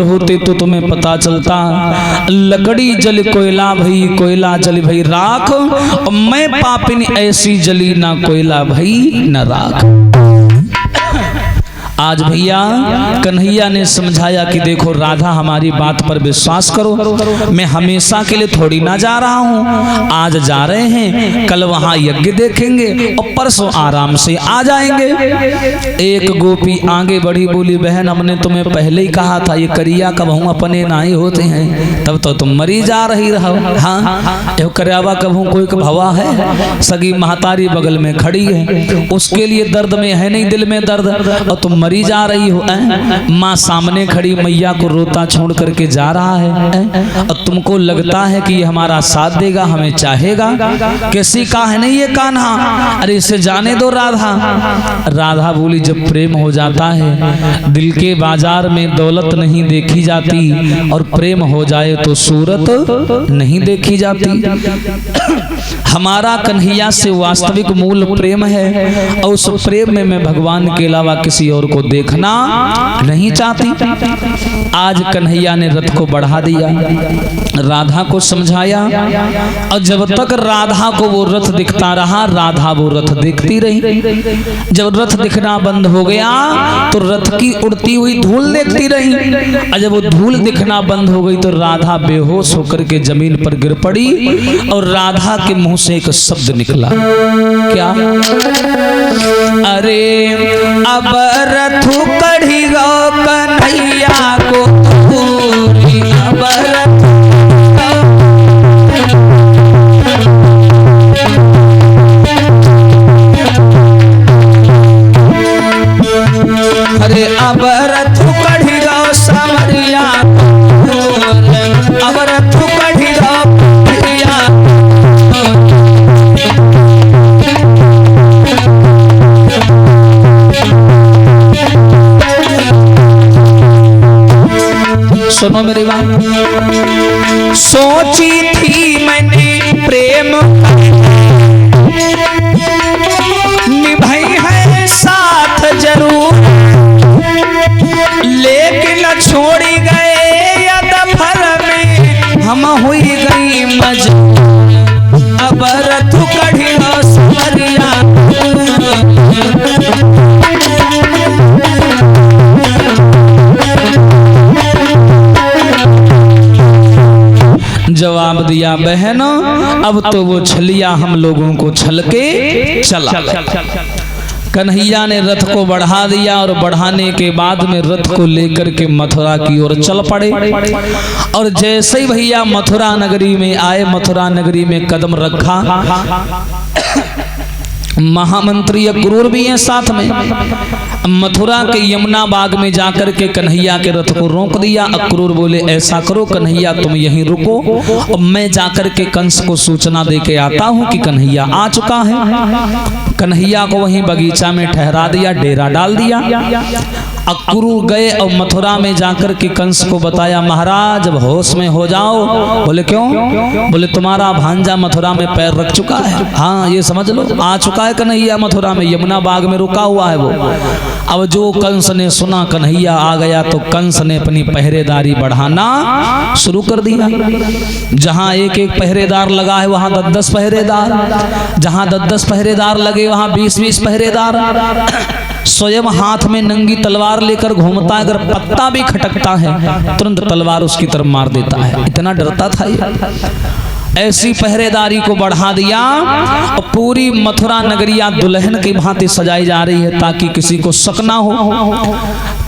होते तो तुम्हें पता चलता। लकड़ी जल कोयला भई, कोयला जल भई राख, मैं पापिन ऐसी जली ना कोयला भई न राख। आज भैया कन्हैया ने समझाया कि देखो राधा हमारी बात पर विश्वास करो, मैं हमेशा के लिए थोड़ी ना जा रहा हूँ, आज जा रहे हैं, कल वहाँ यज्ञ देखेंगे और परसों आराम से आ जाएंगे। एक गोपी आगे बढ़ी, बोली बहन हमने तुम्हें पहले ही कहा था ये करिया कबहू अपने नाई होते हैं, तब तो तुम मरी जा रही रहो। हाँ करियावा कबहू कोई भवा है, सगी महतारी बगल में खड़ी है, उसके लिए दर्द में है नहीं दिल में दर्द, और तुम मरी जा रही हो। माँ सामने खड़ी मैया को रोता छोड़ करके जा रहा है, और तुमको लगता है कि ये हमारा साथ देगा, हमें चाहेगा। किसी का है नहीं ये कान्हा, अरे इसे जाने दो राधा। राधा बोली जब प्रेम हो जाता है, दिल के बाजार में दौलत नहीं देखी जाती, और प्रेम हो जाए तो सूरत नहीं देखी जाती। हमारा कन्हैया से वास्तविक मूल प्रेम है, और उस प्रेम में मैं भगवान के अलावा किसी और को देखना नहीं चाहती। आज कन्हैया ने रथ को बढ़ा दिया, राधा को समझाया, और जब तक राधा को वो रथ दिखता रहा, राधा वो रथ देखती रही। जब रथ दिखना बंद हो गया तो रथ की उड़ती हुई धूल देखती रही, और जब वो धूल दिखना बंद हो गई तो राधा बेहोश होकर के जमीन पर गिर पड़ी, और राधा के मुंह से एक शब्द निकला, क्या? अरे अब रथु कढ़ी गो कन्हैया को पूरी, अब अरे अब रथु कढ़ी गो सावरिया, अब रथु कढ़ी गो कन्हैया। सुनो मेरी बात, सोची थी मैंने प्रेम निभाई है साथ जरूर, लेकिन छोड़ी गए दफर में हम हुई गई मजबूर। अब रथु कढ़ी हो सावरिया, जवाब दिया बहनों अब तो वो छलिया हम लोगों को छल के चला। कन्हैया ने रथ को बढ़ा दिया, और बढ़ाने के बाद में रथ को लेकर के मथुरा की ओर चल पड़े। और जैसे ही भैया मथुरा नगरी में आए, मथुरा नगरी में कदम रखा, महामंत्री अक्रूर भी हैं साथ में। मथुरा के यमुना बाग में जाकर के कन्हैया के रथ को रोक दिया। अक्रूर बोले ऐसा करो कन्हैया तुम यहीं रुको, और मैं जाकर के कंस को सूचना दे के आता हूँ कि कन्हैया आ चुका है। कन्हैया को वहीं बगीचा में ठहरा दिया, डेरा डाल दिया। अक्रूर गए और मथुरा में जाकर के कंस को बताया, महाराज अब होश में हो जाओ। बोले क्यों? बोले तुम्हारा भांजा मथुरा में पैर रख चुका है। हाँ ये समझ लो, आ चुका है कन्हैया मथुरा में, यमुना बाग में रुका हुआ है वो। अब जो कंस ने सुना कन्हैया आ गया, तो कंस ने अपनी पहरेदारी बढ़ाना शुरू कर दिया। जहां एक एक पहरेदार लगा है वहां 10-10 पहरेदार, जहां 10-10 पहरेदार लगे वहां 20-20 पहरेदार। स्वयं हाथ में नंगी तलवार लेकर घूमता है, अगर पत्ता भी खटकता है तुरंत तलवार उसकी तरफ मार देता है, इतना डरता था ये। ऐसी पहरेदारी को बढ़ा दिया, और पूरी मथुरा नगरिया दुल्हन की भांति सजाई जा रही है ताकि किसी को शक ना हो।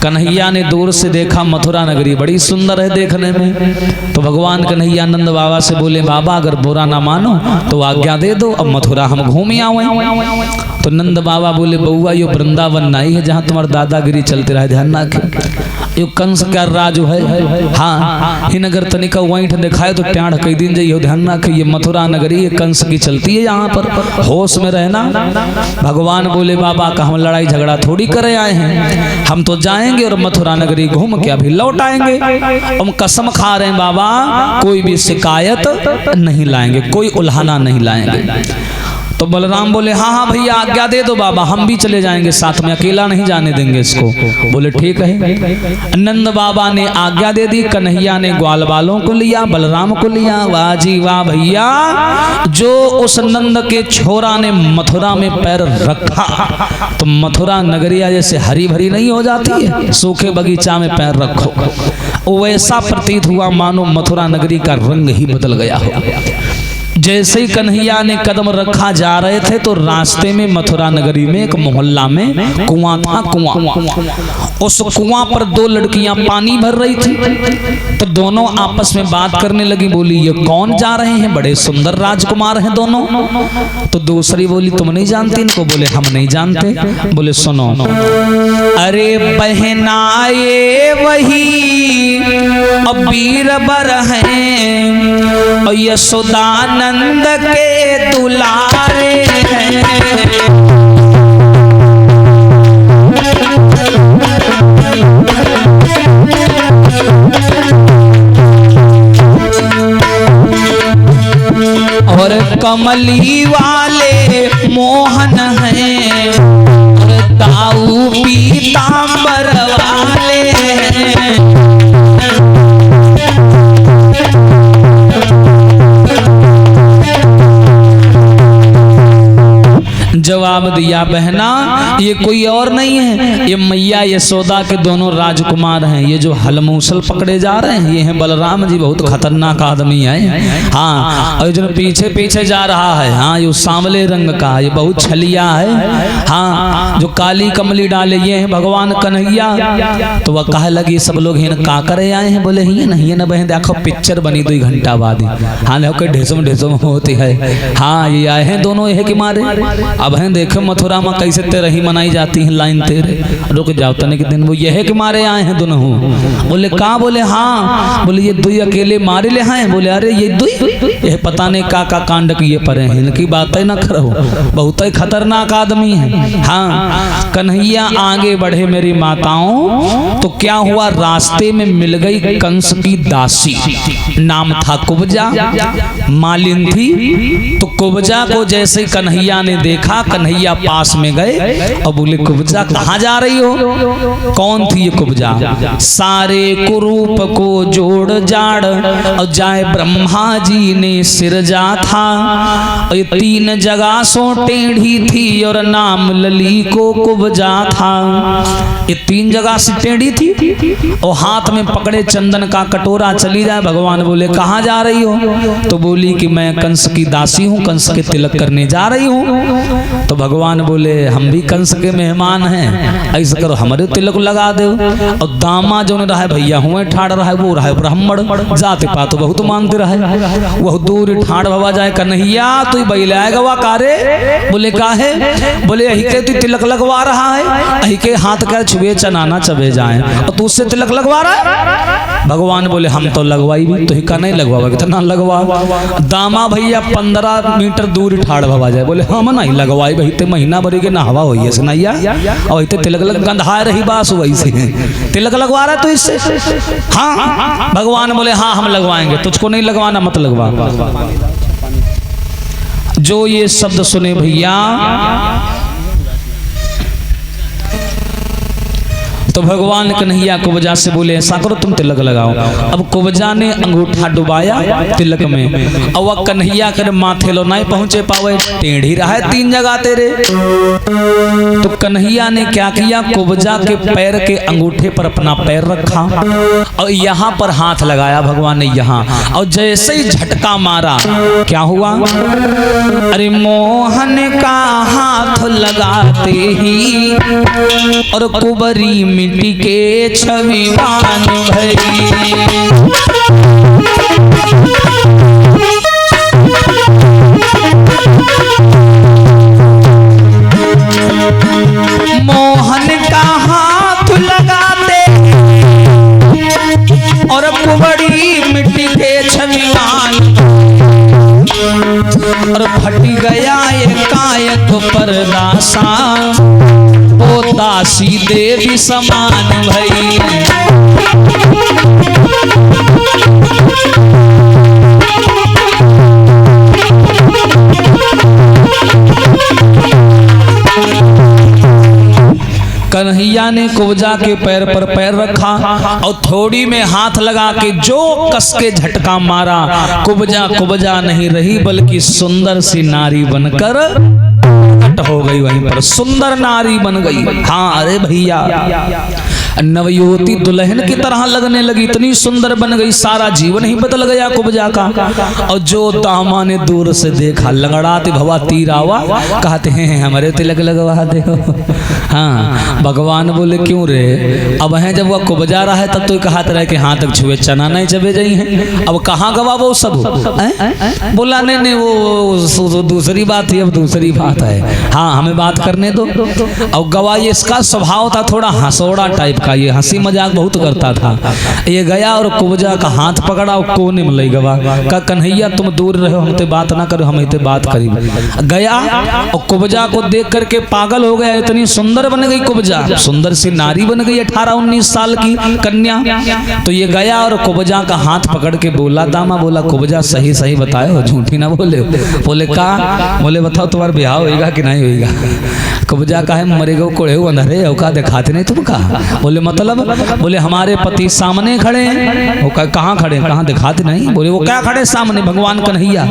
कन्हैया ने दूर से देखा मथुरा नगरी बड़ी सुंदर है देखने में, तो भगवान कन्हैया नंद बाबा से बोले बाबा अगर बुरा ना मानो तो आज्ञा दे दो, अब मथुरा हम घूम आए। तो नंद बाबा बोले बउआ यो वृंदावन नहीं है जहाँ तुम्हारा दादागिरी चलते रहे, ध्यान ना यो कंस का राज है। हाँ ही नगर तनिका वहीं दिखाए तो ट्याढ़ कई दिन जाइए, ध्यान ना कि ये मथुरा नगरी ये कंस की चलती है, यहाँ पर होश में रहना। भगवान बोले बाबा का हम लड़ाई झगड़ा थोड़ी करे आए हैं, हम तो जाएंगे और मथुरा नगरी घूम के अभी लौट आएंगे। हम कसम खा रहे हैं बाबा कोई भी शिकायत नहीं लाएंगे, कोई उल्हाना नहीं लाएंगे। तो बलराम बोले हाँ हाँ भैया आज्ञा दे दो बाबा, हम भी चले जाएंगे साथ में, अकेला नहीं जाने देंगे इसको। बोले ठीक है। नंद बाबा ने आज्ञा दे दी, कन्हैया ने ग्वाल बालों को लिया, बलराम को लिया। वाह जी वाह भैया, जो उस नंद के छोरा ने मथुरा में पैर रखा तो मथुरा नगरिया जैसे हरी भरी नहीं हो जाती है, सूखे बगीचा में पैर रखो, वैसा प्रतीत हुआ मानो मथुरा नगरी का रंग ही बदल गया हो। जैसे ही कन्हैया ने कदम रखा जा रहे थे तो रास्ते में मथुरा नगरी में एक मोहल्ला में कुआं था। कुआं, उस कुआं पर दो लड़कियां पानी भर रही थी तो दोनों आपस में बात करने लगी। बोली ये कौन जा रहे हैं, बड़े सुंदर राजकुमार हैं दोनों। तो दूसरी बोली तुम नहीं जानती इनको? बोले हम नहीं जानते। बोले सुनो, अरे बहनाए वही बीरबर हैं और यशोदानंद के दुलारे हैं। और कमली वाले मोहन हैं और दाऊ पीतांबर वाले हैं। जवाब दिया बहना ये कोई और नहीं है, ये मैया यशोदा के दोनों राजकुमार हैं। ये जो हलमूसल पकड़े जा रहे हैं ये हैं बलराम जी, बहुत खतरनाक आदमी है। हाँ, और जो पीछे पीछे जा रहा है, हाँ ये सांवले रंग का, ये बहुत छलिया है। हाँ, जो काली कमली डाले ये है भगवान कन्हैया। तो वह कहे लगी सब लोग हैं का करे आए हैं? बोले ही नहीं है ना बहन, देखो पिक्चर बनी 2 घंटा बाद। हाँ देखो ढेसम ढेसम होती है। हाँ ये आए हैं दोनों यह के मारे। अब हैं देखो मथुरा में कैसे तेरही मनाई जाती है, लाइन तेरे रुक जाओ तने के दिन, वो यह के मारे आए हैं दोनों। बोले कहाँ? बोले हाँ। बोले ये 2 अकेले मारे ले हैं? बोले अरे ये 2 यह पता नहीं का कांड किए पड़े हैं, इनकी बातें न करो, बहुत ही खतरनाक आदमी है। हाँ, कन्हैया आगे बढ़े मेरी माताओं तो क्या हुआ, रास्ते में मिल गई कंस की दासी, नाम था कुब्जा, मालिन थी। तो कुब्जा को जैसे कन्हैया ने देखा, कन्हैया पास में गए और बोले कुब्जा कहाँ जा रही हो? कौन थी ये कुब्जा? सारे कुरूप को जोड़ जाड़ और जाए ब्रह्मा जी ने सिरजा था, और 3 जगह सो टेढ़ी थी और नाम लली को कुब्जा था। ये 3 जगह से टेढ़ी थी और हाथ में पकड़े चंदन का कटोरा चली जाए। भगवान बोले कहाँ जा रही हो? तो बोली कि मैं कंस की दासी हूँ, कंस के तिलक करने जा रही हूँ। तो भगवान बोले हम भी कंस के मेहमान हैं, ऐसा करो हमारे तिलक लगा दो। और दामा जो रहा है भैया हुए ठाड़ रहा है, वो रहा है ब्राह्मण, जाते पातो बहुत मानते रहे, वह दूर ठाड़ भवा जाए कन्हैया तू बैलाएगा वा कारे? बोले काहे? बोले यही के तू तिलक लगवा रहा है, यही के हाथ कर छुए चनाना चबे जाए और तू उससे तिलक लगवा रहा है? भगवान बोले हम तो लगवाई भी, तो ही का नहीं लगवा, कितना लगवा। दामा भैया 15 मीटर दूर ठाड़ भवा जाए, बोले हम नहीं लगवाई भाई, ते महीना भरी के नहवा हो सुनैया और इतने तिलक लग गंधा रही बास वैसे तिलक लगवा रहा तो इससे। हाँ, भगवान बोले हाँ हम लगवाएंगे, तुझको नहीं लगवाना मत लगवा। जो ये शब्द सुने भैया तो भगवान कन्हैया कुब्जा से बोले ऐसा करो तुम तिलक लगाओ। अब कुब्जा ने अंगूठा डुबाया तिलक में और वह कन्हैया कर माथे लो नहीं पहुंचे पावे, टेढ़ी रहा है 3 जगह तेरे। तो कन्हैया ने क्या किया, कुब्जा के पैर के अंगूठे पर अपना पैर रखा और यहाँ पर हाथ लगाया भगवान ने यहाँ, और जैसे ही झटका मारा क्या हुआ, अरे मोहन का हाथ लगाते ही और कुबरी मिट्टी के छविवान भई। मोहन का हाथ लगाते और कुबड़ी मिट्टी के छविवान और फट गया ये कायक परदासा, ओ दासी देवी समान भई। कन्हैया ने कुब्जा के पैर पर पैर रखा और थोड़ी में हाथ लगा के जो कस के झटका मारा, कुब्जा कुब्जा नहीं रही बल्कि सुंदर सी नारी बनकर हो गई, वहीं पर सुंदर नारी बन गई। हाँ अरे भैया नवयुवती दुल्हन की तरह लगने लगी, इतनी सुंदर बन गई, सारा जीवन ही बदल गया कुब्जा का। और जो दामा ने दूर से देखा, लगड़ाते भवा तीर आवा, कहते हैं हमारे तिलक लगवा दे। हाँ भगवान बोले क्यों रे, अब है जब वह कुब्जा रहा है तब तो कहा रहे कि हाथ तक छुए चना नहीं चबे जाई है, अब कहाँ गवा वो सब। बोला नहीं वो दूसरी बात थी, अब दूसरी बात है। हाँ हमें बात करने दो। और गवा ये इसका स्वभाव था थोड़ा हंसौड़ा टाइप का, ये हंसी मजाक बहुत करता था। ये गया और कुब्जा का हाथ पकड़ा और कोने में ले गवा, का कन्हैया तुम दूर रहो, हमते बात ना करो, हम इतने बात करी। गया और कुब्जा को देख करके पागल हो गया, इतनी सुंदर बन गई कुब्जा, सुंदर सी नारी बन गई 18-19 साल की कन्या। तो ये गया और कुब्जा का हाथ पकड़ के बोला, दामा बोला कुब्जा सही सही बताओ, झूठी ना बोले। बोले का, बोले बताओ तुम्हारा ब्याह होएगा कि नहीं होएगा। कुब्जा का है मरेगा कोड़े अंधेरे औका दिखाते नहीं तुम कहा। बोले मतलब, बोले हमारे पति सामने खड़े हैं। वो कहाँ खड़े, कहाँ दिखाते नहीं। बोले वो क्या खड़े सामने, भगवान कन्हैया।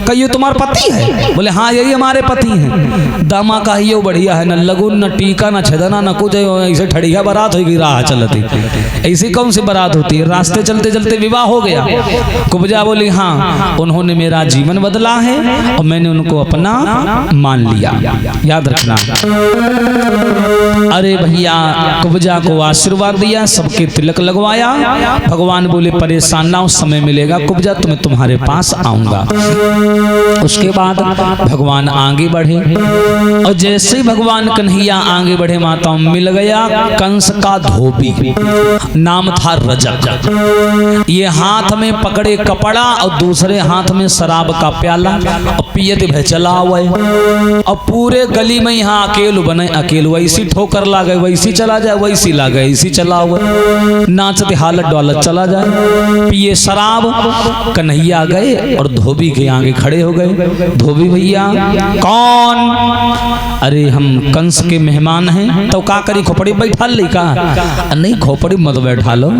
कहिए तुम्हारे पति है। बोले हाँ यही हमारे पति हैं। दामा का ये बढ़िया है, न लगुन न टीका न छदना न कुछ, ऐसे ठड़िया बारात होगी राह चलती। ऐसी कौन सी बारात होती है, रास्ते चलते चलते विवाह हो गया। कुब्जा बोली हाँ उन्होंने मेरा जीवन बदला है और मैंने उनको अपना मान लिया, याद रखना। अरे भैया कुब्जा को आशीर्वाद दिया, सबके तिलक लगवाया। भगवान बोले परेशान ना हो, समय मिलेगा कुब्जा तुम्हें तुम्हारे पास आऊंगा। उसके बाद भगवान आगे बढ़े और जैसे ही भगवान कन्हैया आगे बढ़े, माताओं मिल गया कंस का धोबी, नाम था रजक। ये हाथ में पकड़े कपड़ा और दूसरे हाथ में शराब का प्याला और पियत भय चला हुआ है। और पूरे गली में यहाँ अकेले बने, अकेले वैसी ठोकर ला गए, वैसी चला जाए, वैसी ला गए, इसी चला हुआ, नाचते हालत डॉलत चला जाए, पिए शराब। कन्हैया गए और धोबी के आगे खड़े हो गए। धोबी भैया कौन, अरे हम कंस के मेहमान हैं। तो का करी खोपड़ी बैठा ली का, नहीं खोपड़ी मत बैठा लो।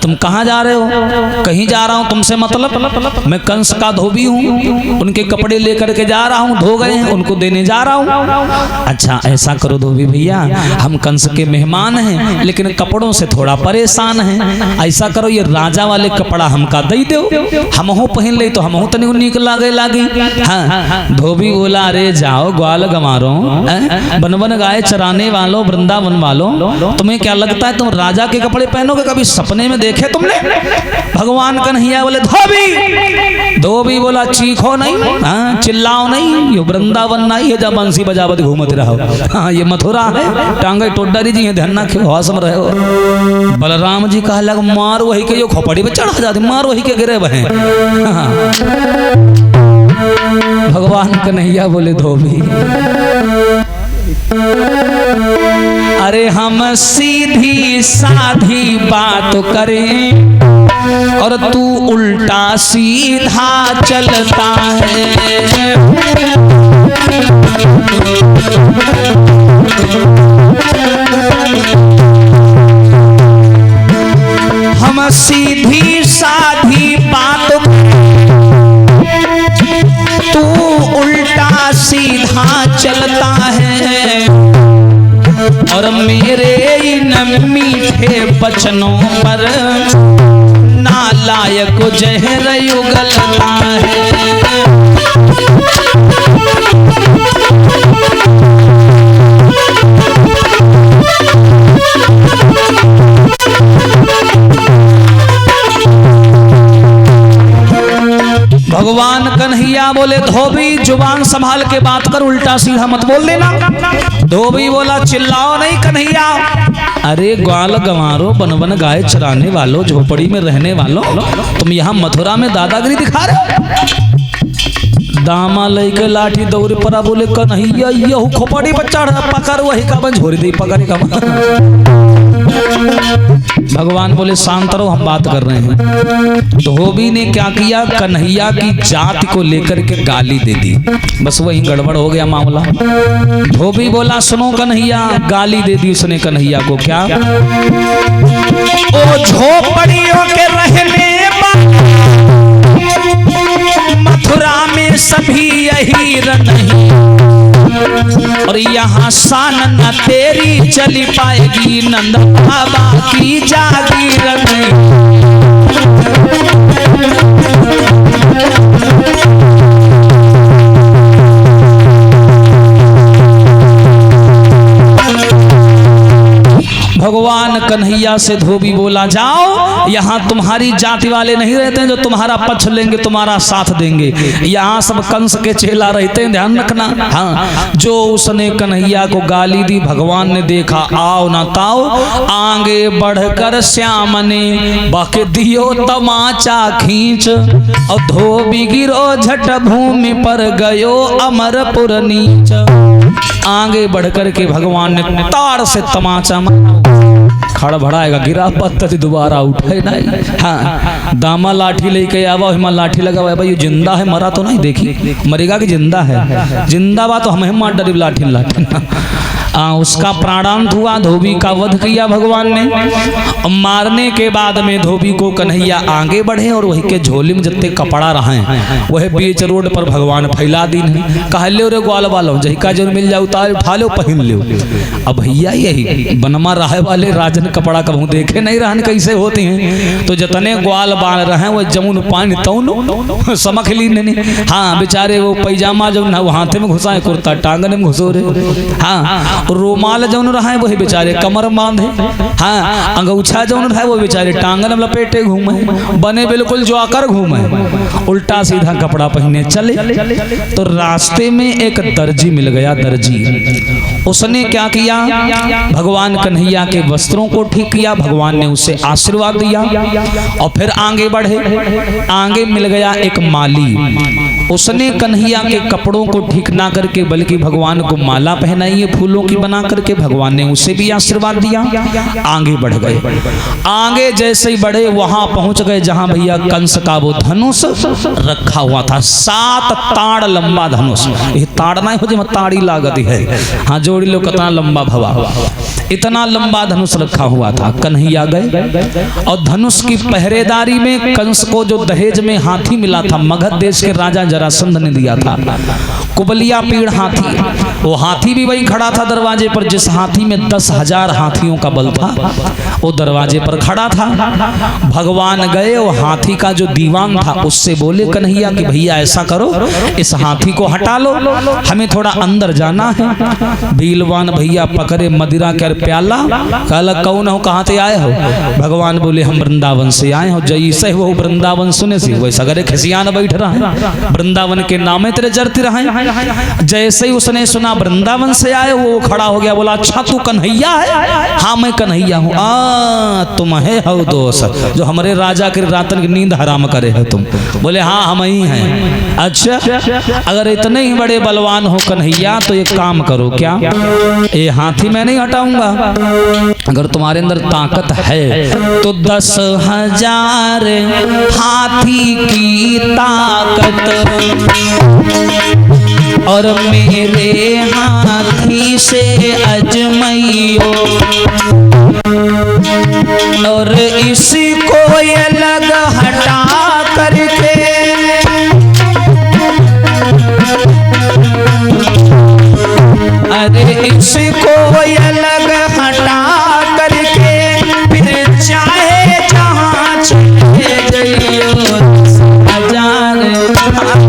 तुम कहाँ जा रहे हो, कहीं जा रहा हूँ तुमसे मतलब, मैं कंस का धोबी हूँ, उनके कपड़े लेकर के जा रहा हूँ, धो गए हैं उनको देने जा रहा हूँ। अच्छा ऐसा करो धोबी भैया, हम कंस के मेहमान हैं लेकिन कपड़ों से थोड़ा परेशान हैं, ऐसा करो ये राजा वाले कपड़ा हमका दे दो, हम हो पहन ले तो हम तनिक निक लागी। हाँ धोबी बोला अरे जाओ ग्वाल गंवारों, बन बन गाय चराने वालों, वृंदावन वालों, तुम्हें क्या लगता है तुम राजा के कपड़े पहनोगे, कभी सपने में देखे तुमने। भगवान कन्हैया बोले धोबी। धोबी बोला चीखो नहीं, हाँ चिल्लाओ नहीं, ये वृंदावन नहीं है जब बंसी बजावत घूमते रहो। हाँ ये मथुरा है, टांगे टोडारी जी ध्यान ना हौसम रहे हो। बलराम जी कहा लग मार वही के, जो खोपड़ी पे चढ़ा जाते मार वही के गिरे बहे। भगवान कन्हैया बोले धोबी अरे हम सीधी साधी बात करें और तू उल्टा सीधा चलता है। हम सीधी साधी बात तू उल्टा सीधा चलता है और मेरे इन मीठे बचनों पर नालायक जहर उगलता है। भगवान कन्हैया बोले धोबी जुबान संभाल के बात कर, उल्टा सीधा मत बोल देना। धोबी बोला चिल्लाओ नहीं कन्हैया। अरे ग्वाल गंवारों, बन बन गाय चराने वालों, झोपड़ी में रहने वालों, तुम यहाँ मथुरा में दादागिरी दिखा रहे हो। दामा लेके लाठी दौड़ पड़ा, बोले कन्हैया यहू खोपड़ी पर चढ़ पकड़ वही का झोरी दी पकड़ का। भगवान बोले शांत रहो, हम बात कर रहे हैं। धोबी ने क्या किया, कन्हैया की जाति को लेकर के गाली दे दी। बस वही गड़बड़ हो गया मामला। धोबी बोला सुनो कन्हैया, गाली दे दी उसने कन्हैया को। क्या? ओ झोपड़ियों के रहने मथुरा में सभी यही नहीं, और यहाँ शान न तेरी चली पाएगी, नंद बाबा की जागीर नहीं। भगवान कन्हैया से धोबी बोला जाओ, यहाँ तुम्हारी जाति वाले नहीं रहते हैं जो तुम्हारा पक्ष लेंगे, तुम्हारा साथ देंगे। यहाँ सब कंस के चेला रहते हैं, ध्यान रखना। हाँ, जो उसने कन्हैया को गाली दी, भगवान ने देखा आओ ना ताओ, आगे बढ़कर श्याम ने बाके दियो तमाचा खींच, और धोबी गिरो झट भूमि पर गयो अमरपुर नीच। आगे बढ़कर के भगवान ने ताड़ से तमाचा खड़बड़ाएगा, गिरा पत्थर दोबारा उठे नहीं। हाँ, दामा लाठी लेके आवा, हिमा लाठी लगा हुआ है, भाई ये जिंदा है मरा तो नहीं, देखी मरेगा कि जिंदा है, जिंदा बा तो हमें मार डरी लाठी लाठी। उसका प्राणांत हुआ, धोबी का वध किया भगवान ने। मारने के बाद में धोबी को कन्हैया आगे बढ़े और वही के झोली में जितने कपड़ा रहे वह बीच रोड पर भगवान फैला दी। कहले रे ग्वाल वालों जही का जो मिल जाओ उतार उठा लो पहन लो। अब भैया यही बनमा रहे वाले राजन कपड़ा कबू देखे नहीं रहन कैसे होते हैं, तो जितने ग्वाल बाल रहे वो जमुन पानी तौन समख ली नहीं। हाँ बेचारे वो पैजामा जो ना वो हाथे में घुसा है, कुर्ता टांगने में घुसो रहे। हाँ, रोमाल जौन रहा है वही बेचारे कमर बांधे। हाँ, अंगूछा जौन रहा है वो बेचारे टांगन में लपेटे घूमे, बने बिल्कुल जो आकर घूमे, उल्टा सीधा कपड़ा पहने चले। तो रास्ते में एक दर्जी मिल गया। दर्जी उसने क्या किया, भगवान कन्हैया के वस्त्रों को ठीक किया, भगवान ने उसे आशीर्वाद दिया और फिर आगे बढ़े। आगे मिल गया एक माली, उसने कन्हैया के कपड़ों को ठीक ना करके बल्कि भगवान को माला पहनाई है फूलों की बना करके, भगवान ने उसे भी आशीर्वाद दिया। आगे बढ़ गए। आगे जैसे ही बढ़े वहां पहुंच गए जहां भैया कंस का वो धनुष रखा हुआ था, 7 ताड़ लंबा धनुष। ये ताड़ ना हो जो ताड़ी लागत है। हाँ, जोड़ी लो कितना लंबा भवा, इतना लंबा धनुष रखा हुआ था। कन्हैया गए और धनुष की पहरेदारी में कंस को जो दहेज में हाथी मिला था, मगध देश के राजा जरासंध ने दिया था, कुबलिया पीड़ हाथी। वो हाथी भी वही खड़ा था दरवाजे पर, जिस हाथी में 10,000 हाथियों का बल था वो दरवाजे पर खड़ा था। भगवान गए, वो हाथी का जो दीवान था उससे बोले कन्हैया कि भैया ऐसा करो, इस हाथी को हटा लो, हमें थोड़ा अंदर जाना है। भीलवान भैया पकड़े मदिरा के प्याला, कहला कौन हो, कहाँ से आए हो? भगवान बोले हम वृंदावन से आए हो। जैसे वो वृंदावन सुने से वैसा गरे खिसियान बैठ रहा है, वृंदावन के नामे तेरे जरती रहे। जैसे ही उसने सुना वृंदावन से आए, वो खड़ा हो गया, बोला अच्छा तू कन्हैया है? हाँ मैं कन्हैया हूँ। तुम है हो दोस्त जो हमारे राजा के रातन की नींद हराम करे हो तुम? बोले हाँ हम ही हैं। अच्छा, अगर इतने ही बड़े बलवान हो कन्हैया तो एक काम करो, क्या? ये हाथी मैं नहीं हटाऊंगा, अगर तुम्हारे अंदर ताकत है तो 10,000 हाथी की ताकत और मेरे हाथी से अजमैयो, और इसी को ये लग हटा करके अरे इसको ये लग हटा करके फिर चाहे जहाँ चले जाइयो 10,000 हाथी।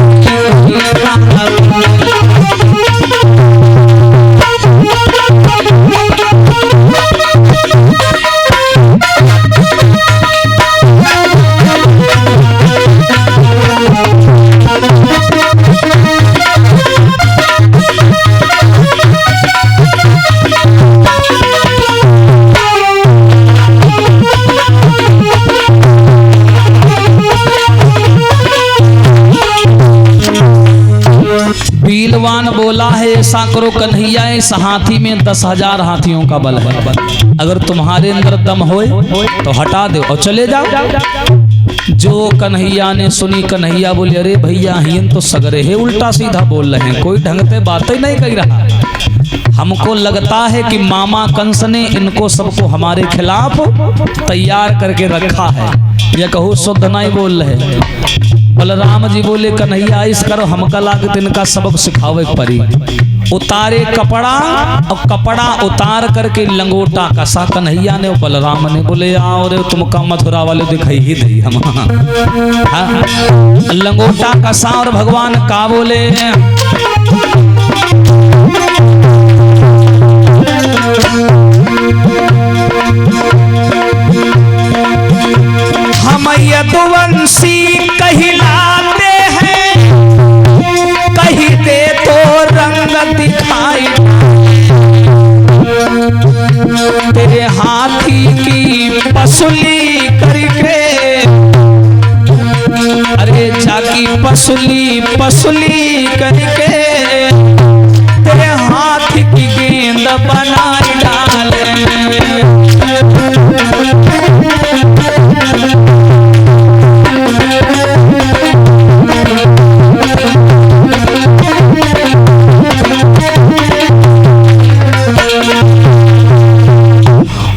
भगवान बोला है ऐसा करो कन्हैया, इस हाथी में 10,000 हाथियों का बल है, अगर तुम्हारे अंदर दम होए तो हटा दो और चले जाओ। जो कन्हैया ने सुनी, कन्हैया बोले अरे भैया हियन तो सगरे है उल्टा सीधा बोल रहे हैं, कोई ढंग से बात ही नहीं कह रहा। हमको लगता है कि मामा कंस ने इनको सबको हमारे खिलाफ तैयार करके रखा है, या कहूँ शुद्ध नहीं बोल रहे। बलराम जी बोले कन्हैया इस करो हमका लाग इनका सबक सिखावे परी। उतारे कपड़ा और कपड़ा उतार करके लंगोटा कसा कन्हैया ने, बलराम ने बोले आओ रे तुमका मथुरा वाले दिखाई ही नहीं हम। लंगोटा कसा और भगवान का बोले हम यदुवंशी कहलाते हैं, कहीं दे तो रंग दिखाई, तेरे हाथी की पसुली करके, अरे जाकी पसुली पसुली करके तेरे हाथी की गेंद बनाई डाले।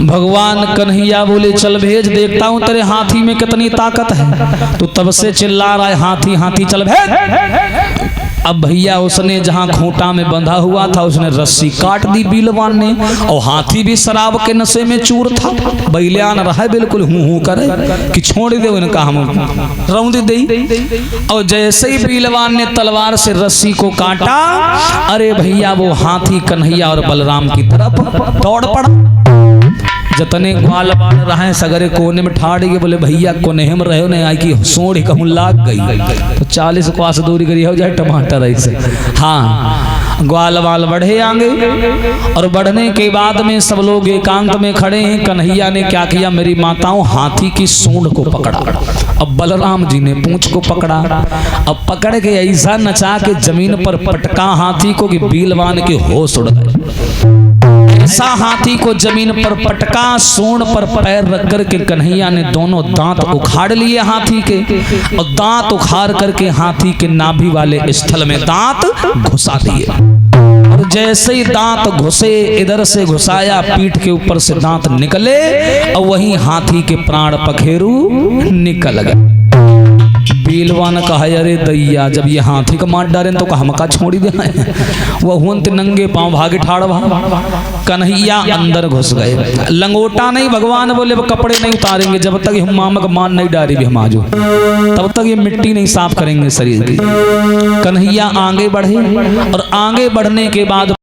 भगवान कन्हैया बोले चल भेज, देखता हूं तेरे हाथी में कितनी ताकत है। तो तब से चिल्ला रहा है हाथी हाथी चल भेज। अब भैया उसने जहां खूंटा में बंधा हुआ था उसने रस्सी काट दी बीलवान ने, और हाथी भी शराब के नशे में चूर था, बैलियान रहा बिल्कुल हूं करे कि छोड़ दे इनका हम रौंद दे। और जैसे ही बीलवान ने तलवार से रस्सी को काटा, अरे भैया वो हाथी कन्हैया और बलराम की तरफ दौड़ पड़ा। जतने ग्वाल बाढ़ रहे सगरे कोने में ठाड़ गए, बोले भैया कोने में रहो नहीं आई कि सोड़ कहूँ लाग गई, तो 40 क्वास दूरी करी हो जाए टमाटर ऐसे। हाँ ग्वाल वाल बढ़े आगे, और बढ़ने के बाद में सब लोग एकांत में खड़े हैं। कन्हैया ने क्या किया, मेरी माताओं हाथी की सूंड को पकड़ा, अब बलराम जी ने पूंछ को पकड़ा, अब पकड़ के ऐसा नचा के जमीन पर पटका हाथी को कि बीलवान के होश उड़ गए। ऐसा हाथी को जमीन पर पटका, सूंड पर पैर रख करके कन्हैया ने दोनों दांत उखाड़ लिए हाथी के, और दांत उखाड़ करके हाथी के नाभि वाले स्थल में दांत घुसा दिए। और जैसे ही दांत घुसे, इधर से घुसाया, पीठ के ऊपर से दांत निकले, और वहीं हाथी के प्राण पखेरु निकल गए। बीलवान कहा अरे दैया जब ये हाथी का मार डारे तो हमका छोड़ी दे। वह हुंत नंगे पांव भागे ठाड़ भा। कन्हैया अंदर घुस गए। लंगोटा नहीं, भगवान बोले वो कपड़े नहीं उतारेंगे जब तक हम मामा का मान नहीं डारी भी हम आजो, तब तक ये मिट्टी नहीं साफ करेंगे शरीर की। कन्हैया आगे बढ़े, और आगे बढ़ने के बाद